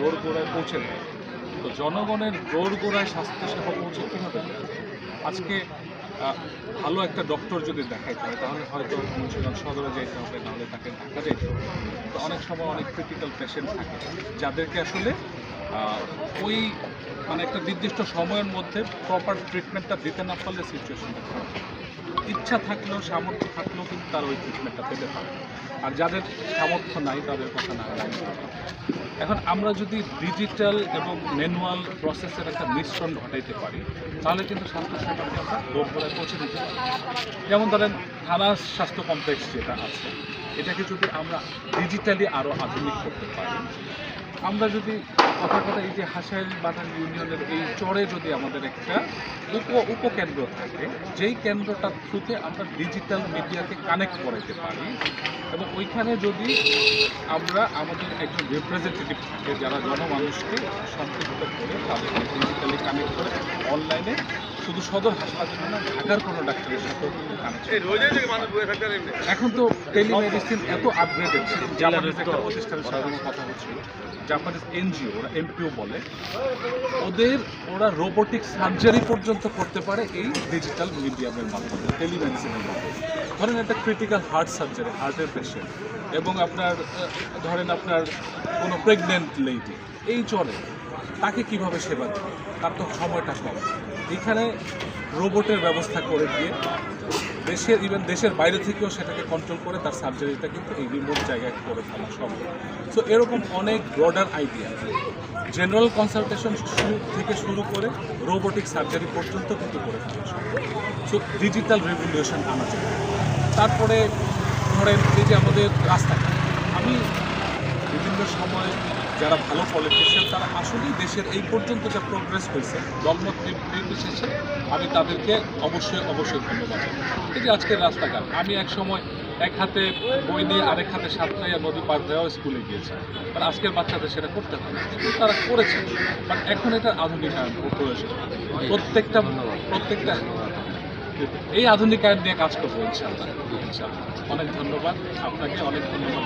দোরগোড়ায় পৌঁছে দেয়। তো জনগণের দোরগোড়ায় স্বাস্থ্যসেবা পৌঁছে কীভাবে দেয়? আজকে ভালো একটা ডক্টর যদি দেখাইতে হয় তাহলে হয়তো মুন্সিগঞ্জ সদরে যেতে হবে, নাহলে তাকে ঢাকা যেতে হবে। তো অনেক সময় অনেক ক্রিটিক্যাল পেশেন্ট থাকে যাদেরকে আসলে ওই মানে একটা নির্দিষ্ট সময়ের মধ্যে প্রপার ট্রিটমেন্টটা দিতে না পারলে সিচুয়েশনটা খারাপ হয়। ইচ্ছা থাকলেও সামর্থ্য থাকলেও কিন্তু তারা ওই ট্রিটমেন্টটা পেতে পারে। আর যাদের সামর্থ্য নাই তাদের কথা না জানি। এখন আমরা যদি ডিজিটাল এবং ম্যানুয়াল প্রসেসের একটা মিশ্রণ ঘটাইতে পারি তাহলে কিন্তু স্বাস্থ্যসেবাকে আমরা দোরগোড়ায় পৌঁছে দিতে পারি। যেমন ধরেন থানা স্বাস্থ্য কমপ্লেক্স যেটা আছে এটাকে যদি আমরা ডিজিটালি আরও আধুনিক করতে পারি, আমরা যদি কথা এই যে হাসাইল বাটার ইউনিয়নের এই চরে যদি আমাদের একটা উপকেন্দ্র থাকে, যেই কেন্দ্রটার থ্রুতে আমরা ডিজিটাল মিডিয়াকে কানেক্ট করাইতে পারি এবং ওইখানে যদি আমরা আমাদের একজন রিপ্রেজেন্টেটিভ থাকে যারা জনমানুষকে সম্পৃক্ত করে তাদেরকে ডিজিটালি কানেক্ট করে অনলাইনে শুধু সদর হাসপাতালে না ঢাকার কোনো ডাক্তারের সাথেও কিন্তু কানেক্ট। এখন তো টেলিমেডিসিন এত আপগ্রেডেড, জাপানিজ একটা প্রতিষ্ঠানের সাথে আমার কথা হচ্ছিল, জাপানিজ এনজিও, ওরা এমপিও বলে, ওরা রোবোটিক সার্জারি পর্যন্ত করতে পারে এই ডিজিটাল মিডিয়ামের মাধ্যমে, টেলিমেডিসিনের মাধ্যমে। ধরেন একটা ক্রিটিক্যাল হার্ট সার্জারি, হার্টের পেশেন্ট, এবং ধরেন আপনার কোনো প্রেগনেন্ট লেডি এই চলে, তাকে কিভাবে সেবা দেবে, তার তো সময়টা কম। এখানে রোবটের ব্যবস্থা করে দিয়ে দেশের বাইরে থেকেও সেটাকে কন্ট্রোল করে তার সার্জারিটা কিন্তু এই রিমোট জায়গায় করে ফেলা সম্ভব। সো এরকম অনেক ব্রডার আইডিয়া, জেনারেল কনসালটেশন থেকে শুরু করে রোবোটিক সার্জারি পর্যন্ত কিন্তু করে ফেলা সম্ভব। সো ডিজিটাল রেভলিউশন আনা যায়। তারপরে ধরেন এই যে আমাদের রাস্তাঘাট, আমি বিভিন্ন সময় যারা ভালো পলিটিশিয়ান তারা আসলেই দেশের এই পর্যন্ত যা প্রোগ্রেস হয়েছে দলমত নির্বিশেষে আমি তাদেরকে অবশ্যই ধন্যবাদ। এই যে আজকের রাস্তাঘাট, আমি এক সময় এক হাতে বই নিয়ে আরেক হাতে সাতটাইয়া নদী পার হয়েও স্কুলে গিয়েছে, বাট আজকের বাচ্চাদের সেটা করতে হয় না, কিন্তু তারা করেছে। বাট এখন এটা আধুনিকায়ন প্রয়োজন, প্রত্যেকটা এই আধুনিকায়ন নিয়ে কাজ করবো ইনশাআল্লাহ। অনেক ধন্যবাদ আপনাকে, অনেক ধন্যবাদ।